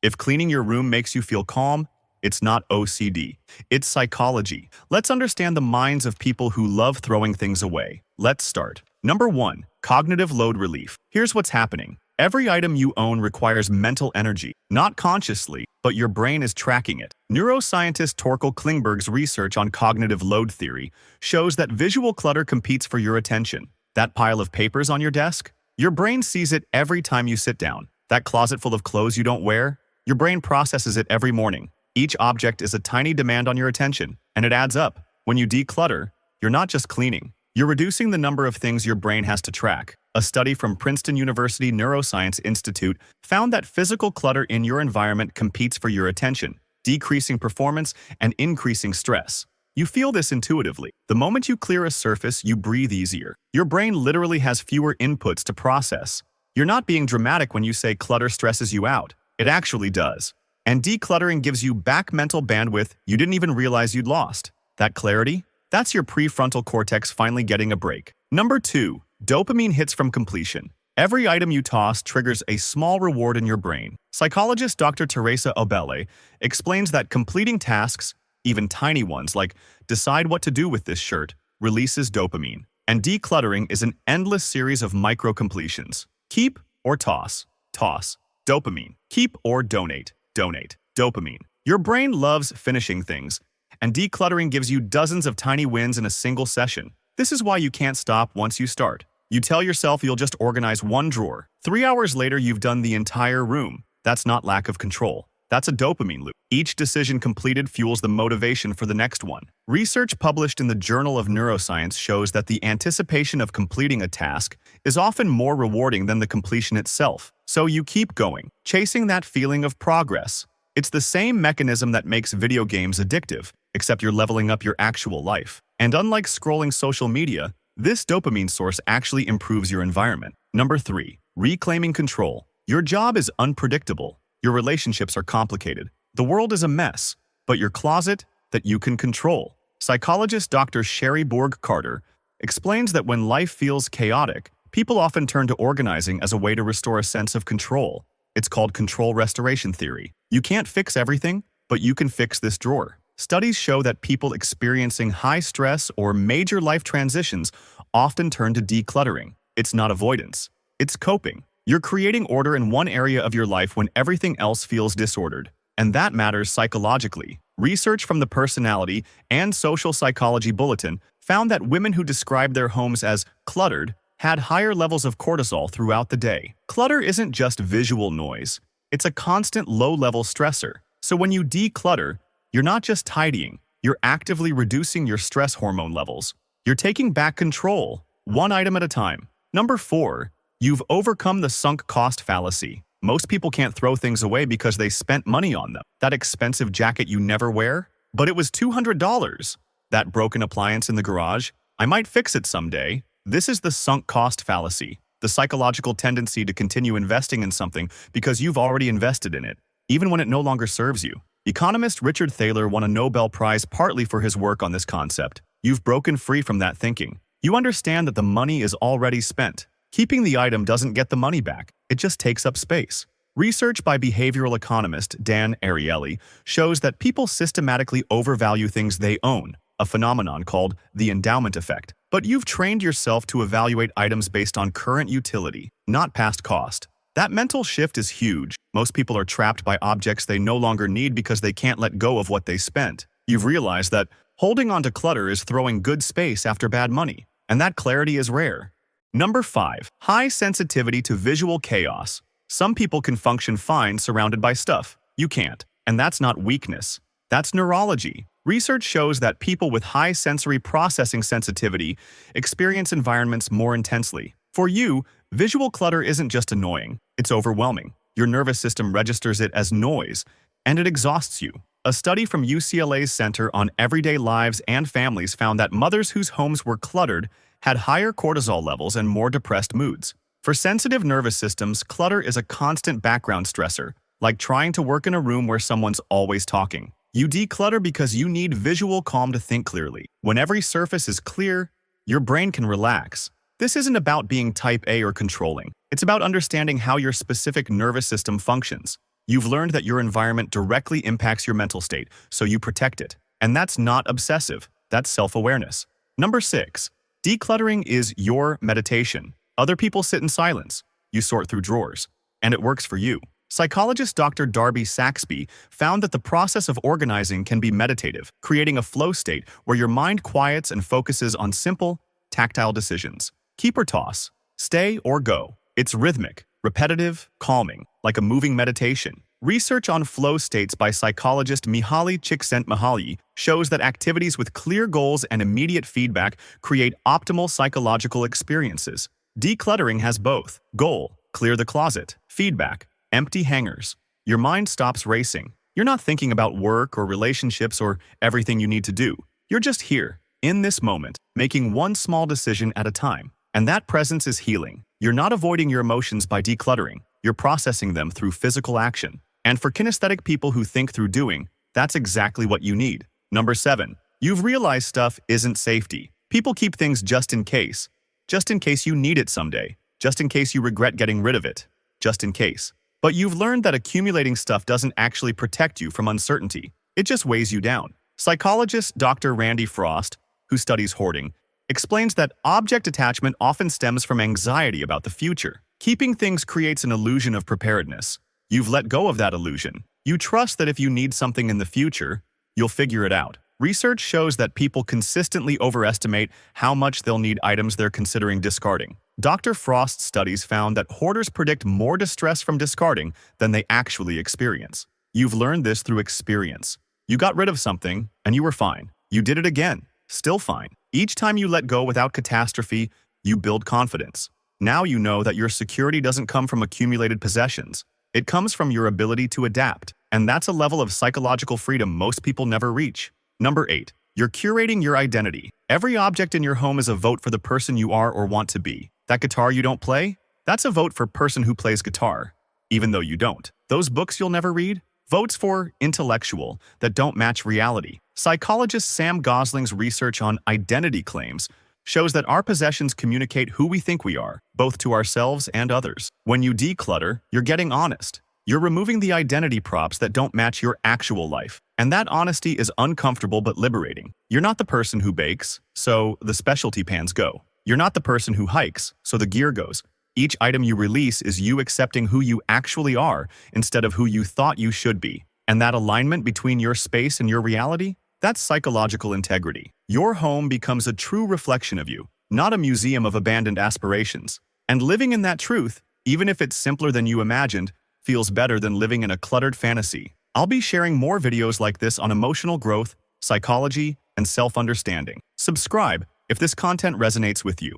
If cleaning your room makes you feel calm, it's not OCD. It's psychology. Let's understand the minds of people who love throwing things away. Let's start. Number 1. Cognitive load relief. Here's what's happening. Every item you own requires mental energy, not consciously, but your brain is tracking it. Neuroscientist Torkel Klingberg's research on cognitive load theory shows that visual clutter competes for your attention. That pile of papers on your desk? Your brain sees it every time you sit down. That closet full of clothes you don't wear? Your brain processes it every morning. Each object is a tiny demand on your attention, and it adds up. When you declutter, you're not just cleaning. You're reducing the number of things your brain has to track. A study from Princeton University Neuroscience Institute found that physical clutter in your environment competes for your attention, decreasing performance and increasing stress. You feel this intuitively. The moment you clear a surface, you breathe easier. Your brain literally has fewer inputs to process. You're not being dramatic when you say clutter stresses you out. It actually does. And decluttering gives you back mental bandwidth you didn't even realize you'd lost. That clarity? That's your prefrontal cortex finally getting a break. Number 2. Dopamine hits from completion. Every item you toss triggers a small reward in your brain. Psychologist Dr. Teresa Obele explains that completing tasks, even tiny ones like decide what to do with this shirt, releases dopamine. And decluttering is an endless series of micro-completions. Keep or toss. Toss. Dopamine. Keep or donate. Donate. Dopamine. Your brain loves finishing things, and decluttering gives you dozens of tiny wins in a single session. This is why you can't stop once you start. You tell yourself you'll just organize one drawer. 3 hours later, you've done the entire room. That's not lack of control. That's a dopamine loop. Each decision completed fuels the motivation for the next one. Research published in the Journal of Neuroscience shows that the anticipation of completing a task is often more rewarding than the completion itself. So you keep going, chasing that feeling of progress. It's the same mechanism that makes video games addictive, except you're leveling up your actual life. And unlike scrolling social media, this dopamine source actually improves your environment. Number 3. Reclaiming control. Your job is unpredictable. Your relationships are complicated. The world is a mess, but your closet, that you can control. Psychologist Dr. Sherry Borg-Carter explains that when life feels chaotic, people often turn to organizing as a way to restore a sense of control. It's called control restoration theory. You can't fix everything, but you can fix this drawer. Studies show that people experiencing high stress or major life transitions often turn to decluttering. It's not avoidance. It's coping. You're creating order in one area of your life when everything else feels disordered. And that matters psychologically. Research from the Personality and Social Psychology Bulletin found that women who described their homes as cluttered had higher levels of cortisol throughout the day. Clutter isn't just visual noise. It's a constant low-level stressor. So when you declutter, you're not just tidying, you're actively reducing your stress hormone levels. You're taking back control, one item at a time. Number 4. You've overcome the sunk cost fallacy. Most people can't throw things away because they spent money on them. That expensive jacket you never wear? But it was $200. That broken appliance in the garage? I might fix it someday. This is the sunk cost fallacy, the psychological tendency to continue investing in something because you've already invested in it, even when it no longer serves you. Economist Richard Thaler won a Nobel Prize partly for his work on this concept. You've broken free from that thinking. You understand that the money is already spent. Keeping the item doesn't get the money back. It just takes up space. Research by behavioral economist Dan Ariely shows that people systematically overvalue things they own, a phenomenon called the endowment effect. But you've trained yourself to evaluate items based on current utility, not past cost. That mental shift is huge. Most people are trapped by objects they no longer need because they can't let go of what they spent. You've realized that holding on to clutter is throwing good space after bad money, and that clarity is rare. Number 5. High sensitivity to visual chaos. Some people can function fine surrounded by stuff. You can't. And that's not weakness. That's neurology. Research shows that people with high sensory processing sensitivity experience environments more intensely. For you, visual clutter isn't just annoying. It's overwhelming. Your nervous system registers it as noise, and it exhausts you. A study from UCLA's Center on Everyday Lives and Families found that mothers whose homes were cluttered had higher cortisol levels and more depressed moods. For sensitive nervous systems, clutter is a constant background stressor, like trying to work in a room where someone's always talking. You declutter because you need visual calm to think clearly. When every surface is clear, your brain can relax. This isn't about being type A or controlling. It's about understanding how your specific nervous system functions. You've learned that your environment directly impacts your mental state, so you protect it. And that's not obsessive, that's self-awareness. Number 6. Decluttering is your meditation. Other people sit in silence. You sort through drawers. And it works for you. Psychologist Dr. Darby Saxby found that the process of organizing can be meditative, creating a flow state where your mind quiets and focuses on simple, tactile decisions. Keep or toss, stay or go. It's rhythmic, repetitive, calming, like a moving meditation. Research on flow states by psychologist Mihaly Csikszentmihalyi shows that activities with clear goals and immediate feedback create optimal psychological experiences. Decluttering has both. Goal, clear the closet. Feedback, empty hangers. Your mind stops racing. You're not thinking about work or relationships or everything you need to do. You're just here, in this moment, making one small decision at a time. And that presence is healing. You're not avoiding your emotions by decluttering. You're processing them through physical action. And for kinesthetic people who think through doing, that's exactly what you need. Number 7. You've realized stuff isn't safety. People keep things just in case you need it someday, just in case you regret getting rid of it, just in case. But you've learned that accumulating stuff doesn't actually protect you from uncertainty. It just weighs you down. Psychologist Dr. Randy Frost, who studies hoarding, explains that object attachment often stems from anxiety about the future. Keeping things creates an illusion of preparedness. You've let go of that illusion. You trust that if you need something in the future, you'll figure it out. Research shows that people consistently overestimate how much they'll need items they're considering discarding. Dr. Frost's studies found that hoarders predict more distress from discarding than they actually experience. You've learned this through experience. You got rid of something, and you were fine. You did it again, still fine. Each time you let go without catastrophe, you build confidence. Now you know that your security doesn't come from accumulated possessions. It comes from your ability to adapt, and that's a level of psychological freedom most people never reach. Number 8. You're curating your identity. Every object in your home is a vote for the person you are or want to be. That guitar you don't play? That's a vote for person who plays guitar, even though you don't. Those books you'll never read? Votes for intellectual that don't match reality. Psychologist Sam Gosling's research on identity claims shows that our possessions communicate who we think we are, both to ourselves and others. When you declutter, you're getting honest. You're removing the identity props that don't match your actual life. And that honesty is uncomfortable but liberating. You're not the person who bakes, so the specialty pans go. You're not the person who hikes, so the gear goes. Each item you release is you accepting who you actually are instead of who you thought you should be. And that alignment between your space and your reality? That's psychological integrity. Your home becomes a true reflection of you, not a museum of abandoned aspirations. And living in that truth, even if it's simpler than you imagined, feels better than living in a cluttered fantasy. I'll be sharing more videos like this on emotional growth, psychology, and self-understanding. Subscribe if this content resonates with you.